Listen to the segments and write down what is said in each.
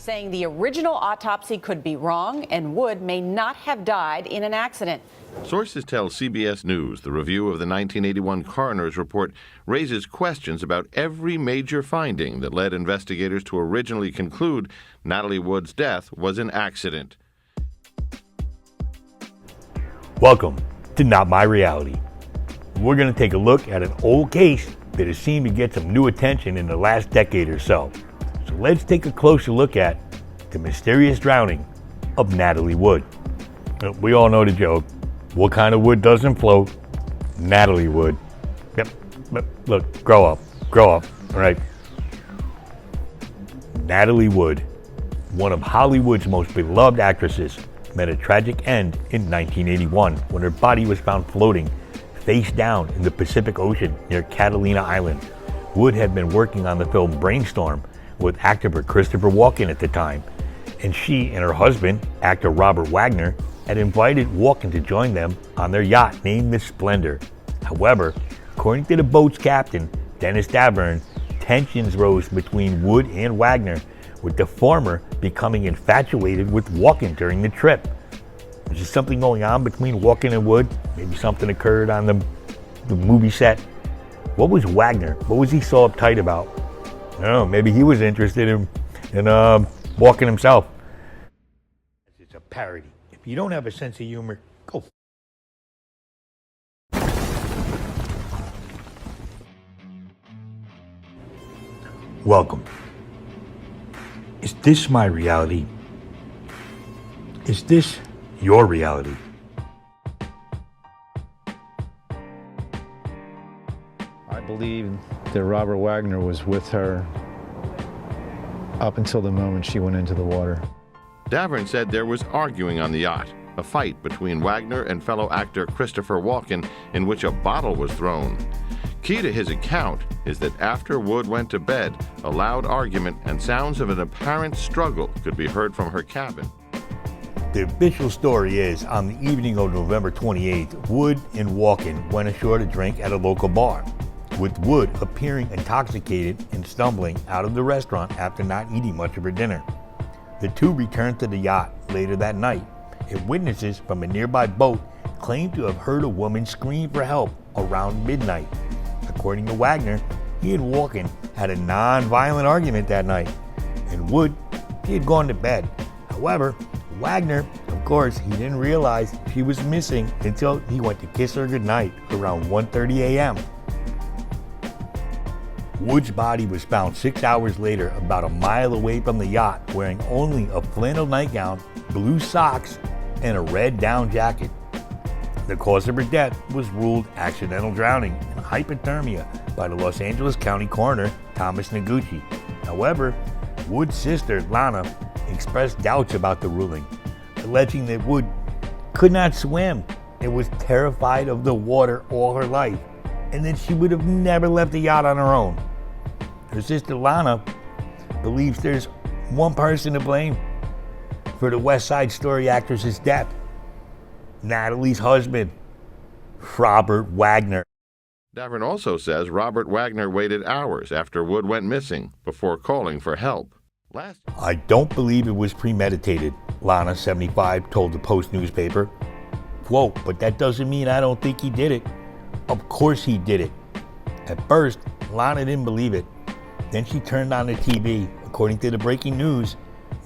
saying the original autopsy could be wrong and Wood may not have died in an accident. Sources tell CBS News the review of the 1981 coroner's report raises questions about every major finding that led investigators to originally conclude Natalie Wood's death was an accident. Welcome to Not My Reality. We're going to take a look at an old case that has seemed to get some new attention in the last decade or so. So let's take a closer look at the mysterious drowning of Natalie Wood. We all know the joke. What kind of wood doesn't float? Natalie Wood. Yep. Look, grow up, all right? Natalie Wood, one of Hollywood's most beloved actresses, met a tragic end in 1981 when her body was found floating face down in the Pacific Ocean near Catalina Island. Wood had been working on the film Brainstorm with actor Christopher Walken at the time, and she and her husband, actor Robert Wagner, had invited Walken to join them on their yacht named the Splendor. However, according to the boat's captain, Dennis Davern, tensions rose between Wood and Wagner, with the former becoming infatuated with Walken during the trip. Was there something going on between Walken and Wood? Maybe something occurred on the movie set? What was Wagner? What was he so uptight about? I don't know, maybe he was interested in Walken himself. It's a parody. If you don't have a sense of humor, go. Welcome. Is this my reality? Is this your reality? I believe that Robert Wagner was with her up until the moment she went into the water. Davern said there was arguing on the yacht, a fight between Wagner and fellow actor Christopher Walken in which a bottle was thrown. Key to his account is that after Wood went to bed, a loud argument and sounds of an apparent struggle could be heard from her cabin. The official story is, on the evening of November 28th, Wood and Walken went ashore to drink at a local bar, with Wood appearing intoxicated and stumbling out of the restaurant after not eating much of her dinner. The two returned to the yacht later that night, and witnesses from a nearby boat claimed to have heard a woman scream for help around midnight. According to Wagner, he and Walken had a non-violent argument that night, and Wood, he had gone to bed. However, Wagner, of course, he didn't realize she was missing until he went to kiss her goodnight around 1:30 a.m. Wood's body was found 6 hours later about a mile away from the yacht, wearing only a flannel nightgown, blue socks, and a red down jacket. The cause of her death was ruled accidental drowning and hypothermia by the Los Angeles County coroner, Thomas Noguchi. However, Wood's sister, Lana, expressed doubts about the ruling, alleging that Wood could not swim and was terrified of the water all her life, and that she would have never left the yacht on her own. Her sister Lana believes there's one person to blame for the West Side Story actress's death: Natalie's husband, Robert Wagner. Davern also says Robert Wagner waited hours after Wood went missing before calling for help. I don't believe it was premeditated, Lana, 75, told the Post newspaper. Quote, but that doesn't mean I don't think he did it. Of course he did it. At first, Lana didn't believe it. Then she turned on the TV. According to the breaking news,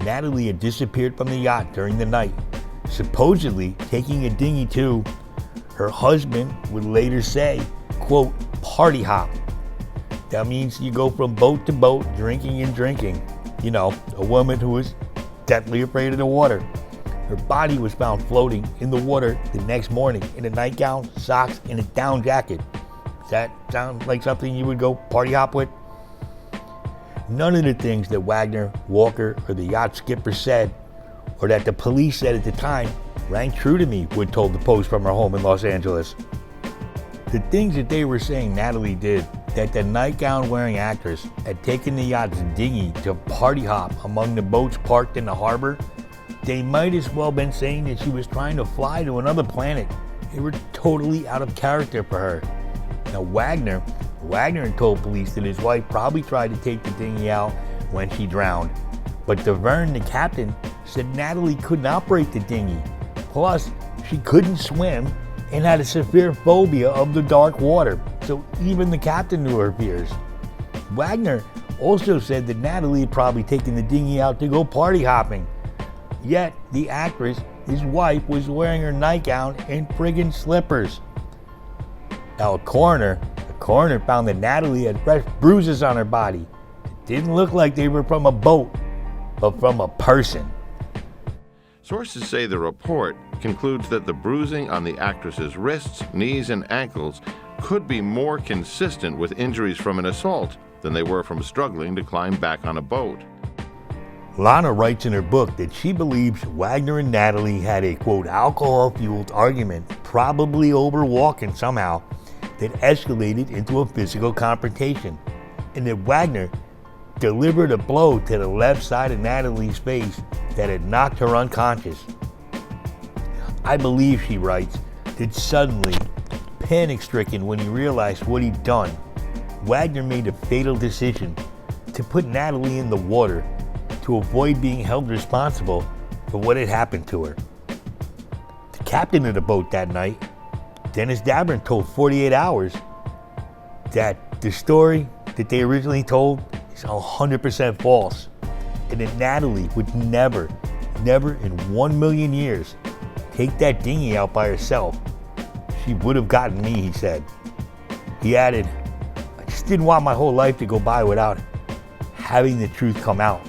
Natalie had disappeared from the yacht during the night, supposedly taking a dinghy to, her husband would later say, quote, party hop. That means you go from boat to boat, drinking and drinking. You know, a woman who was deathly afraid of the water. Her body was found floating in the water the next morning in a nightgown, socks, and a down jacket. Does that sound like something you would go party hop with? None of the things that Wagner, Walker, or the yacht skipper said, or that the police said at the time, rang true to me, Wood told the Post from her home in Los Angeles. The things that they were saying Natalie did, that the nightgown-wearing actress had taken the yacht's dinghy to party hop among the boats parked in the harbor, they might as well been saying that she was trying to fly to another planet. They were totally out of character for her. Now Wagner had told police that his wife probably tried to take the dinghy out when she drowned. But DeVerne, the captain, said Natalie couldn't operate the dinghy. Plus, she couldn't swim and had a severe phobia of the dark water, so even the captain knew her fears. Wagner also said that Natalie had probably taken the dinghy out to go party hopping. Yet, the actress, his wife, was wearing her nightgown and friggin' slippers. Now, the coroner found that Natalie had fresh bruises on her body. It didn't look like they were from a boat, but from a person. Sources say the report concludes that the bruising on the actress's wrists, knees, and ankles could be more consistent with injuries from an assault than they were from struggling to climb back on a boat. Lana writes in her book that she believes Wagner and Natalie had a, quote, alcohol-fueled argument, probably over Walken somehow, that escalated into a physical confrontation, and that Wagner delivered a blow to the left side of Natalie's face that had knocked her unconscious. I believe, she writes, that suddenly, panic-stricken when he realized what he'd done, Wagner made a fatal decision to put Natalie in the water to avoid being held responsible for what had happened to her. The captain of the boat that night, Dennis Dabron, told 48 Hours that the story that they originally told is 100% false, and that Natalie would never in 1 million years take that dinghy out by herself. She would have gotten me, he said. He added, I just didn't want my whole life to go by without having the truth come out.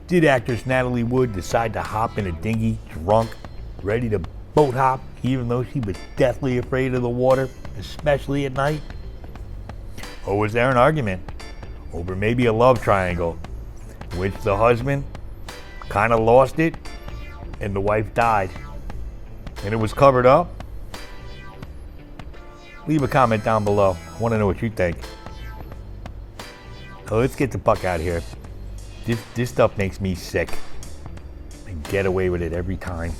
Did actress Natalie Wood decide to hop in a dinghy drunk, ready to boat hop, even though she was deathly afraid of the water, especially at night? Or was there an argument over maybe a love triangle, in which the husband kind of lost it and the wife died, and it was covered up? Leave a comment down below. I want to know what you think. So let's get the fuck out of here. This stuff makes me sick. I get away with it every time.